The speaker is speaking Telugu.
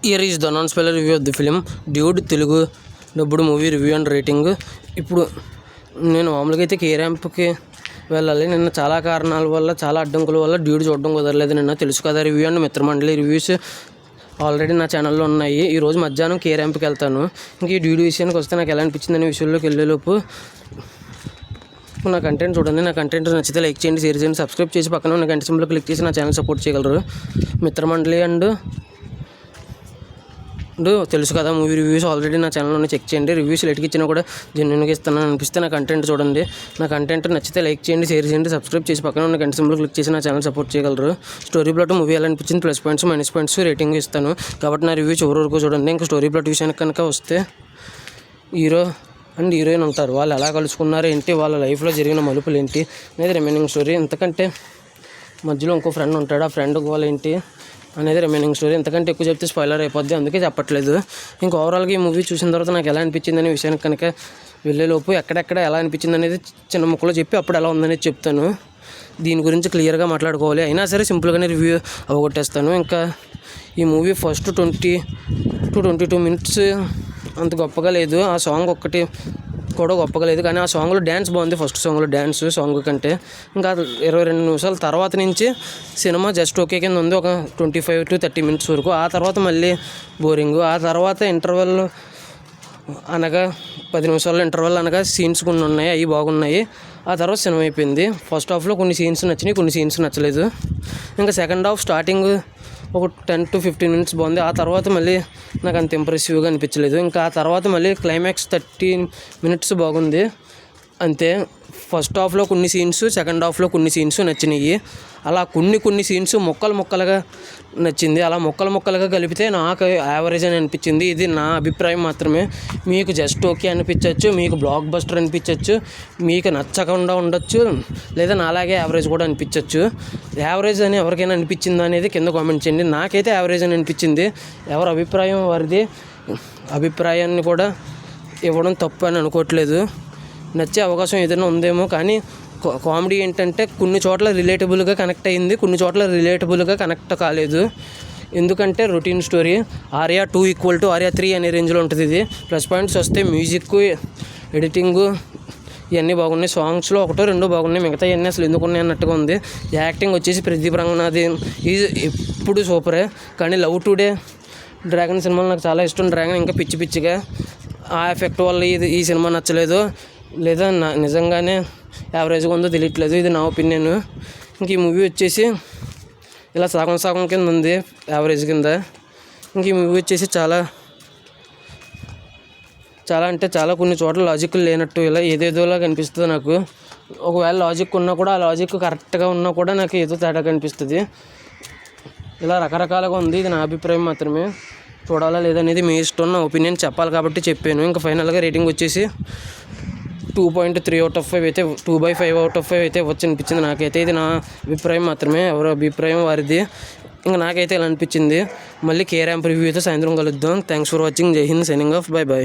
Here is the non-spoiler review of the film dude Telugu డబ్బుడు movie review and rating. ఇప్పుడు నేను మామూలుగా అయితే కే ర్యాంప్కి వెళ్ళాలి. నిన్న చాలా కారణాల వల్ల, చాలా అడ్డంకుల వల్ల డ్యూడ్ చూడడం కుదరలేదు. నిన్న తెలుసు కదా రివ్యూ అండ్ మిత్రమండలి రివ్యూస్ ఆల్రెడీ నా ఛానల్లో ఉన్నాయి. ఈరోజు మధ్యాహ్నం కే ర్యాంప్కి వెళ్తాను. ఇంక ఈ డ్యూడ్ విషయానికి వస్తే నాకు ఎలా అనిపించింది అనే విషయంలోకి వెళ్ళేలోపు నా కంటెంట్ చూడండి. నా కంటెంట్ నచ్చితే లైక్ చేయండి, షేర్ చేయండి, సబ్స్క్రైబ్ చేసి పక్కన ఉన్న గంట సింబల్ క్లిక్ చేసి నా ఛానల్ సపోర్ట్ చేయగలరు. మిత్రమండలి అండ్ తెలుసు కదా మూవీ రివ్యూస్ ఆల్రెడీ నా ఛానల్లోనే చెక్ చేయండి. రివ్యూస్ లెట్కి ఇచ్చినా కూడా జెన్యున్గా ఇస్తానని అనిపిస్తే నా కంటెంట్ చూడండి. నా కంటెంట్ నచ్చితే లైక్ చేయండి, షేర్ చేయండి, సబ్స్క్రైబ్ చేసి పక్కన ఉన్న గంట సింబల్ క్లిక్ చేసి నా ఛానల్ సపోర్ట్ చేయగలరు. స్టోరీ ప్లాట్ మూవీ ఎలా అనిపించింది, plus points minus points rating ఇస్తాను. కాబట్టి నా రివ్యూ చివరి వరకు చూడండి. ఇంకా స్టోరీ ప్లాట్ విషయానికి కనుక వస్తే హీరో అండ్ హీరోయిన్ ఉంటారు. వాళ్ళు ఎలా కలుసుకున్నారు ఏంటి, వాళ్ళ లైఫ్లో జరిగిన మలుపులు ఏంటి అనేది రిమైనింగ్ స్టోరీ. ఎంతకంటే మధ్యలో ఇంకో ఫ్రెండ్ ఉంటాడు, ఆ ఫ్రెండ్ వాళ్ళ ఏంటి అనేది రిమైనింగ్ స్టోరీ. ఎంతకంటే ఎక్కువ చెప్తే స్పాయిలర్ అయిపోద్ది, అందుకే చెప్పట్లేదు. ఇంకా ఓవరాల్గా ఈ మూవీ చూసిన తర్వాత నాకు ఎలా అనిపించింది అనే విషయానికి కనుక వెళ్ళేలోపు ఎక్కడెక్కడ ఎలా అనిపించింది అనేది చిన్న ముక్కలో చెప్పి అప్పుడు ఎలా ఉందనేది చెప్తాను. దీని గురించి క్లియర్గా మాట్లాడుకోవాలి, అయినా సరే సింపుల్గానే రివ్యూ అవగొట్టేస్తాను. ఇంకా ఈ మూవీ ఫస్ట్ 20 to 22 minutes అంత గొప్పగా లేదు. ఆ సాంగ్ ఒక్కటి కూడా గొప్పగా లేదు, కానీ ఆ సాంగ్లో డ్యాన్స్ బాగుంది. ఫస్ట్ సాంగ్లో డ్యాన్స్ సాంగ్ కంటే ఇంకా 22 నిమిషాల తర్వాత నుంచి సినిమా జస్ట్ ఓకే కింద ఉంది. ఒక 25 to 30 minutes వరకు. ఆ తర్వాత మళ్ళీ బోరింగ్. ఆ తర్వాత ఇంటర్వెల్ అనగా 10 నిమిషాల్లో ఇంటర్వెల్ అనగా సీన్స్ కొన్ని ఉన్నాయి, అవి బాగున్నాయి. ఆ తర్వాత సినిమా అయిపోయింది. ఫస్ట్ హాఫ్లో కొన్ని సీన్స్ నచ్చినాయి, కొన్ని సీన్స్ నచ్చలేదు. ఇంకా సెకండ్ హాఫ్ స్టార్టింగ్ ఒక 10 to 15 minutes బాగుంది. ఆ తర్వాత మళ్ళీ నాకు అంత ఇంప్రెసివ్గా అనిపించలేదు. ఇంకా ఆ తర్వాత మళ్ళీ క్లైమాక్స్ 30 minutes బాగుంది అంతే. ఫస్ట్ హాఫ్లో కొన్ని సీన్స్, సెకండ్ హాఫ్లో కొన్ని సీన్స్ నచ్చినాయి. అలా కొన్ని సీన్స్ ముక్కలుగా నచ్చింది. అలా ముక్కలుగా కలిపితే నాకు యావరేజ్ అని అనిపించింది. ఇది నా అభిప్రాయం మాత్రమే. మీకు జస్ట్ ఓకే అనిపించవచ్చు, మీకు బ్లాక్ బస్టర్ అనిపించవచ్చు, మీకు నచ్చకుండా ఉండొచ్చు, లేదా నాలాగే యావరేజ్ కూడా అనిపించవచ్చు. యావరేజ్ అని ఎవరికైనా అనిపించిందా అనేది కింద కామెంట్ చేయండి. నాకైతే యావరేజ్ అని అనిపించింది. ఎవరి అభిప్రాయం వారిది. అభిప్రాయాన్ని కూడా ఇవ్వడం తప్పు అని అనుకోవట్లేదు. నచ్చే అవకాశం ఏదైనా ఉందేమో, కానీ కామెడీ ఏంటంటే కొన్ని చోట్ల రిలేటబుల్గా కనెక్ట్ అయ్యింది, కొన్ని చోట్ల రిలేటబుల్గా కనెక్ట్ కాలేదు. ఎందుకంటే రొటీన్ స్టోరీ. ఆర్యా 2 = ఆర్యా 3 అనే రేంజ్లో ఉంటుంది ఇది. ప్లస్ పాయింట్స్ వస్తే మ్యూజిక్, ఎడిటింగు ఇవన్నీ బాగున్నాయి. సాంగ్స్లో 1-2 బాగున్నాయి, మిగతా ఇవన్నీ అసలు ఎందుకు ఉన్నాయి అన్నట్టుగా ఉంది. యాక్టింగ్ వచ్చేసి ప్రదీప్ రంగనాథ్ ఈజ్ ఎప్పుడు సూపరే. కానీ లవ్ టుడే డ్రాగన్ సినిమాలు నాకు చాలా ఇష్టం. డ్రాగన్ ఇంకా పిచ్చిగా ఆ ఎఫెక్ట్ వల్ల ఈ సినిమా నచ్చలేదు, లేదా నిజంగానే యావరేజ్గా ఉందో తెలియట్లేదు. ఇది నా ఒపీనియన్. ఇంక ఈ మూవీ వచ్చేసి ఇలా సగం కింద ఉంది, యావరేజ్ కింద. ఇంక ఈ మూవీ వచ్చేసి చాలా అంటే చాలా కొన్ని చోట్ల లాజిక్ లేనట్టు ఇలా ఏదేదోలా కనిపిస్తుంది నాకు. ఒకవేళ లాజిక్ ఉన్నా కూడా, ఆ లాజిక్ కరెక్ట్గా ఉన్నా కూడా నాకు ఏదో తేడా కనిపిస్తుంది. ఇలా రకరకాలుగా ఉంది. ఇది నా అభిప్రాయం మాత్రమే. చూడాలా లేదనేది మీ ఇష్టం. నా ఒపీనియన్ చెప్పాలి కాబట్టి చెప్పాను. ఇంకా ఫైనల్గా రేటింగ్ వచ్చేసి 2.3 out of 5 అయితే 2/5 out of 5 అయితే వచ్చి అనిపించింది నాకైతే. ఇది నా అభిప్రాయం మాత్రమే, ఎవరి అభిప్రాయం వారిది. ఇంకా నాకైతే ఇలా అనిపించింది. మళ్ళీ కే ర్యాంప్ రివ్యూతో సాయంత్రం కలుద్దాం. Thanks for watching. జై హింద్. Signing off. బై.